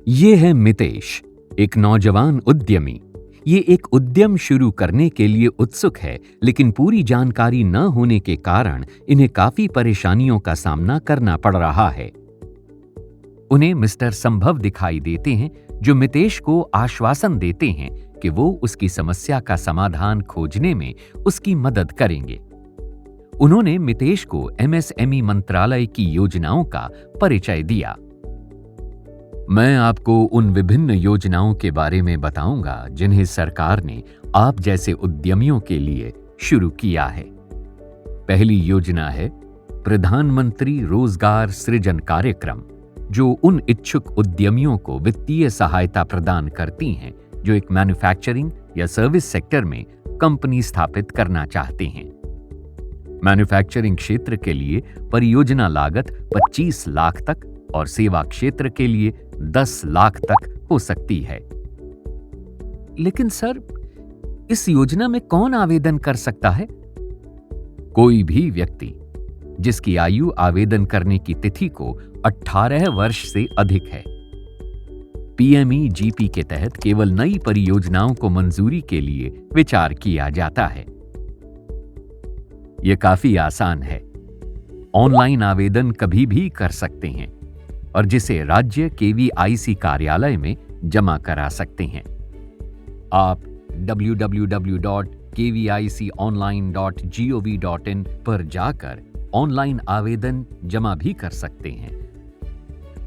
ये है मितेश, एक नौजवान उद्यमी। ये एक उद्यम शुरू करने के लिए उत्सुक है, लेकिन पूरी जानकारी न होने के कारण इन्हें काफी परेशानियों का सामना करना पड़ रहा है। उन्हें मिस्टर संभव दिखाई देते हैं, जो मितेश को आश्वासन देते हैं कि वो उसकी समस्या का समाधान खोजने में उसकी मदद करेंगे। उन्होंने मितेश को एमएसएमई मंत्रालय की योजनाओं का परिचय दिया। मैं आपको उन विभिन्न योजनाओं के बारे में बताऊंगा जिन्हें सरकार ने आप जैसे उद्यमियों के लिए शुरू किया है। पहली योजना है प्रधानमंत्री रोजगार सृजन कार्यक्रम, जो उन इच्छुक उद्यमियों को वित्तीय सहायता प्रदान करती हैं जो एक मैन्युफैक्चरिंग या सर्विस सेक्टर में कंपनी स्थापित करना चाहते हैं। मैन्युफैक्चरिंग क्षेत्र के लिए परियोजना लागत 25 लाख तक और सेवा क्षेत्र के लिए 10 लाख तक हो सकती है। लेकिन सर, इस योजना में कौन आवेदन कर सकता है? कोई भी व्यक्ति जिसकी आयु आवेदन करने की तिथि को 18 वर्ष से अधिक है। पीएमईजीपी के तहत केवल नई परियोजनाओं को मंजूरी के लिए विचार किया जाता है। यह काफी आसान है। ऑनलाइन आवेदन कभी भी कर सकते हैं और जिसे राज्य केवीआईसी कार्यालय में जमा करा सकते हैं। आप www.kviconline.gov.in पर जाकर ऑनलाइन आवेदन जमा भी कर सकते हैं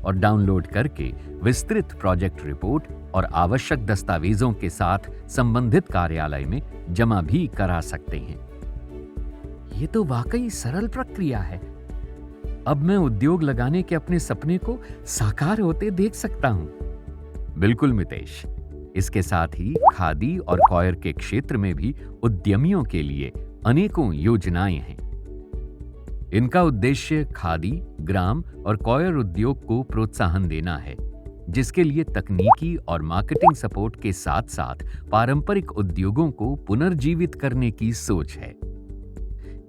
और डाउनलोड करके विस्तृत प्रोजेक्ट रिपोर्ट और आवश्यक दस्तावेजों के साथ संबंधित कार्यालय में जमा भी करा सकते हैं। ये तो वाकई सरल प्रक्रिया है। अब मैं उद्योग लगाने के अपने सपने को साकार होते देख सकता हूं। बिल्कुल मितेश, इसके साथ ही खादी और कॉयर के क्षेत्र में भी उद्यमियों के लिए अनेकों योजनाएं हैं। इनका उद्देश्य खादी, ग्राम और कॉयर उद्योग को प्रोत्साहन देना है, जिसके लिए तकनीकी और मार्केटिंग सपोर्ट के साथ साथ पारंपरिक उद्योगों को पुनर्जीवित करने की सोच है।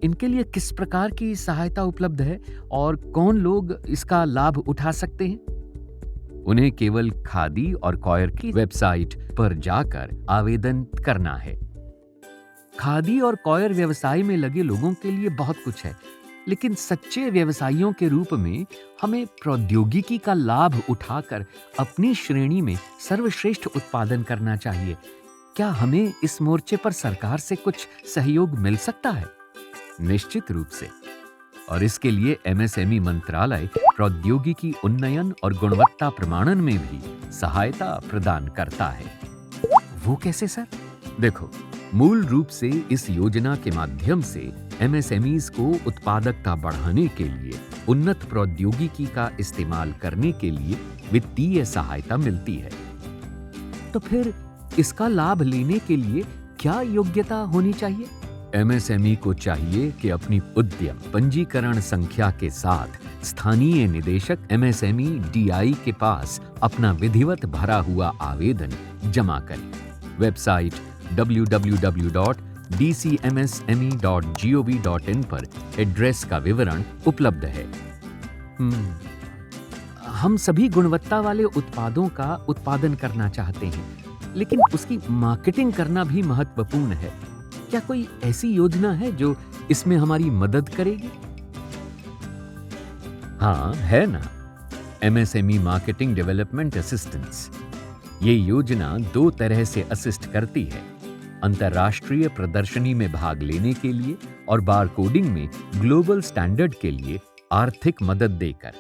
इनके लिए किस प्रकार की सहायता उपलब्ध है और कौन लोग इसका लाभ उठा सकते हैं? उन्हें केवल खादी और कॉयर की वेबसाइट पर जाकर आवेदन करना है। खादी और कॉयर व्यवसाय में लगे लोगों के लिए बहुत कुछ है, लेकिन सच्चे व्यवसायियों के रूप में हमें प्रौद्योगिकी का लाभ उठाकर अपनी श्रेणी में सर्वश्रेष्ठ उत्पादन करना चाहिए। क्या हमें इस मोर्चे पर सरकार से कुछ सहयोग मिल सकता है? निश्चित रूप से। और इसके लिए एमएसएमई मंत्रालय प्रौद्योगिकी उन्नयन और गुणवत्ता प्रमाणन में भी सहायता प्रदान करता है। वो कैसे सर? देखो, मूल रूप से इस योजना के माध्यम से एमएसएमईज को उत्पादकता बढ़ाने के लिए उन्नत प्रौद्योगिकी का इस्तेमाल करने के लिए वित्तीय सहायता मिलती है। तो फिर इसका लाभ लेने के लिए क्या योग्यता होनी चाहिए? एमएसएमई को चाहिए कि अपनी उद्यम पंजीकरण संख्या के साथ स्थानीय निदेशक एमएसएमई डीआई के पास अपना विधिवत भरा हुआ आवेदन जमा करें। वेबसाइट www.dcmsme.gov.in पर एड्रेस का विवरण उपलब्ध है। हम सभी गुणवत्ता वाले उत्पादों का उत्पादन करना चाहते हैं, लेकिन उसकी मार्केटिंग करना भी महत्वपूर्ण है। क्या कोई ऐसी योजना है जो इसमें हमारी मदद करेगी? हाँ, है ना, एमएसएमई मार्केटिंग डेवलपमेंट असिस्टेंस। ये योजना 2 तरह से असिस्ट करती है: अंतर्राष्ट्रीय प्रदर्शनी में भाग लेने के लिए और बारकोडिंग में ग्लोबल स्टैंडर्ड के लिए आर्थिक मदद देकर।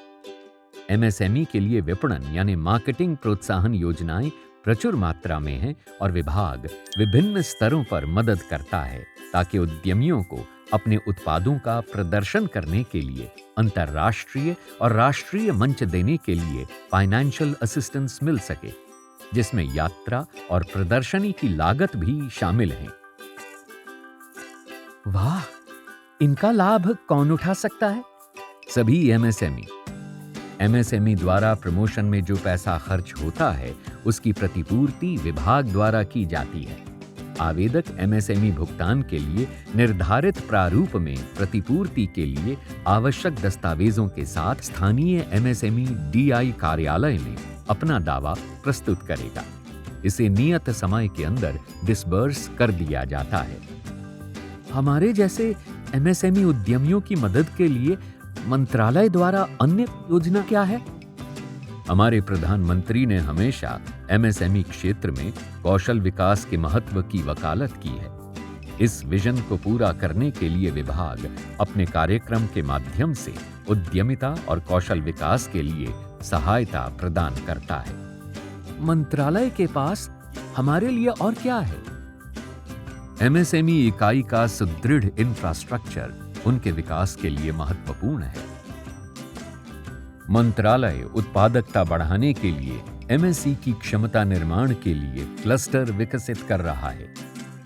एमएसएमई के लिए विपणन यानी मार्केटिंग प्रोत्साहन योजनाएं प्रचुर मात्रा में हैं और विभाग विभिन्न स्तरों पर मदद करता है ताकि उद्यमियों को अपने उत्पादों का प्रदर्शन करने के लिए अंतर्राष्ट्रीय और राष्ट्रीय मंच देने के लिए फाइनेंशियल असिस्टेंस मिल सके, जिसमें यात्रा और प्रदर्शनी की लागत भी शामिल है। वाह, इनका लाभ कौन उठा सकता है? सभी एमएसएमई। एमएसएमई द्वारा प्रमोशन में जो पैसा खर्च होता है उसकी प्रतिपूर्ति विभाग द्वारा की जाती है। आवेदक एमएसएमई भुगतान के लिए निर्धारित प्रारूप में प्रतिपूर्ति के लिए आवश्यक दस्तावेजों के साथ स्थानीय एमएसएमई डीआई कार्यालय में अपना दावा प्रस्तुत करेगा। इसे नियत समय के अंदर डिसबर्स कर दिया जाता है। हमारे जैसे एमएसएमई उद्यमियों की मदद के लिए मंत्रालय द्वारा अन्य योजना क्या है? हमारे प्रधानमंत्री ने हमेशा एमएसएमई क्षेत्र में कौशल विकास के महत्व की वकालत की है। इस विजन को पूरा करने के लिए विभाग अपने कार्यक्रम के माध्यम से उद्यमिता और कौशल विकास के लिए सहायता प्रदान करता है। मंत्रालय के पास हमारे लिए और क्या है? एमएसएमई इकाई का सुदृढ़ इंफ्रास्ट्रक्चर उनके विकास के लिए महत्वपूर्ण है। मंत्रालय उत्पादकता बढ़ाने के लिए एमएसई की क्षमता निर्माण के लिए क्लस्टर विकसित कर रहा है।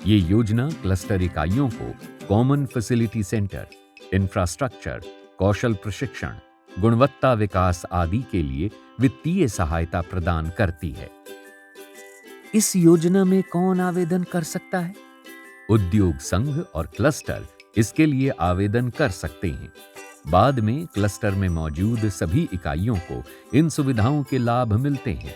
ये योजना क्लस्टर इकाइयों को कॉमन फैसिलिटी सेंटर, इंफ्रास्ट्रक्चर, कौशल प्रशिक्षण, गुणवत्ता विकास आदि के लिए वित्तीय सहायता प्रदान करती है। इस योजना में कौन आवेदन कर सकता है? उद्योग संघ और क्लस्टर इसके लिए आवेदन कर सकते हैं। बाद में क्लस्टर में मौजूद सभी इकाइयों को इन सुविधाओं के लाभ मिलते हैं।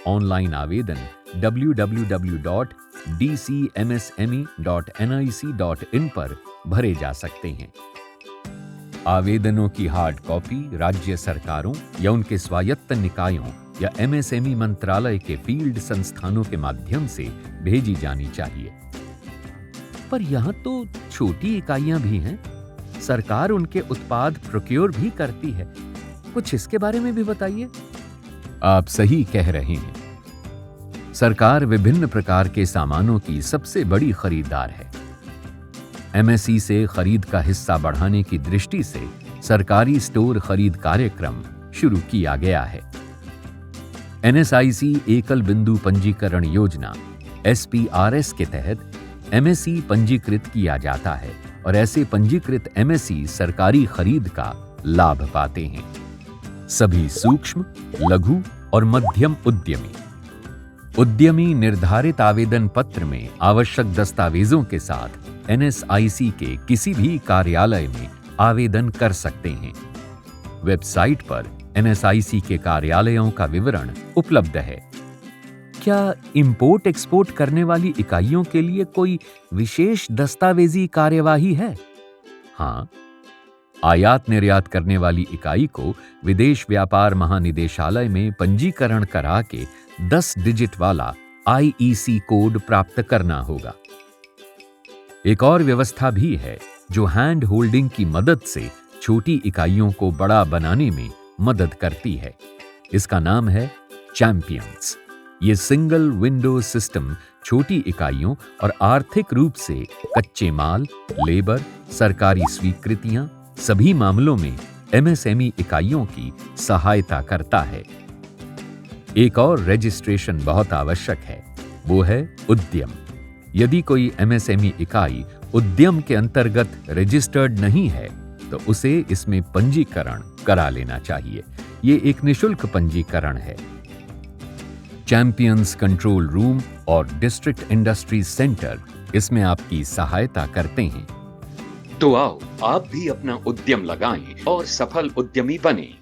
ऑनलाइन आवेदन www.dcmsme.nic.in पर भरे जा सकते हैं। आवेदनों की हार्ड कॉपी राज्य सरकारों या उनके स्वायत्त निकायों या एमएसएमई मंत्रालय के फील्ड संस्थानों के माध्यम से भेजी जानी चाहिए। पर यहां तो छोटी इकाइयां भी हैं। सरकार उनके उत्पाद प्रोक्योर भी करती है। कुछ इसके बारे में भी बताइए। आप सही कह रहे हैं। सरकार विभिन्न प्रकार के सामानों की सबसे बड़ी खरीदार है। एमएसई से खरीद का हिस्सा बढ़ाने की दृष्टि से सरकारी स्टोर खरीद कार्यक्रम शुरू किया गया है। एनएसआईसी एकल बिंदु पंजीकरण योजना SPRS के तहत एमएसई पंजीकृत किया जाता है और ऐसे पंजीकृत एमएसई सरकारी खरीद का लाभ पाते हैं। सभी सूक्ष्म, लघु और मध्यम उद्यमी निर्धारित आवेदन पत्र में आवश्यक दस्तावेजों के साथ एनएसआईसी के किसी भी कार्यालय में आवेदन कर सकते हैं। वेबसाइट पर एनएसआईसी के कार्यालयों का विवरण उपलब्ध है। क्या इंपोर्ट एक्सपोर्ट करने वाली इकाइयों के लिए कोई विशेष दस्तावेजी कार्यवाही है? हाँ, आयात निर्यात करने वाली इकाई को विदेश व्यापार महानिदेशालय में पंजीकरण करा के 10 डिजिट वाला IEC कोड प्राप्त करना होगा। एक और व्यवस्था भी है जो हैंड होल्डिंग की मदद से छोटी इकाइयों को बड़ा बनाने में मदद करती है। इसका नाम है चैंपियंस। ये सिंगल विंडो सिस्टम छोटी इकाइयों और आर्थिक रूप से कच्चे माल, लेबर, सरकारी स्वीकृतियां सभी मामलों में एमएसएमई इकाइयों की सहायता करता है। एक और रजिस्ट्रेशन बहुत आवश्यक है, वो है उद्यम। यदि कोई एमएसएमई इकाई उद्यम के अंतर्गत रजिस्टर्ड नहीं है तो उसे इसमें पंजीकरण करा लेना चाहिए। ये एक निशुल्क पंजीकरण है। चैंपियंस कंट्रोल रूम और डिस्ट्रिक्ट इंडस्ट्रीज सेंटर इसमें आपकी सहायता करते हैं। तो आओ आप भी अपना उद्यम लगाएं और सफल उद्यमी बनें।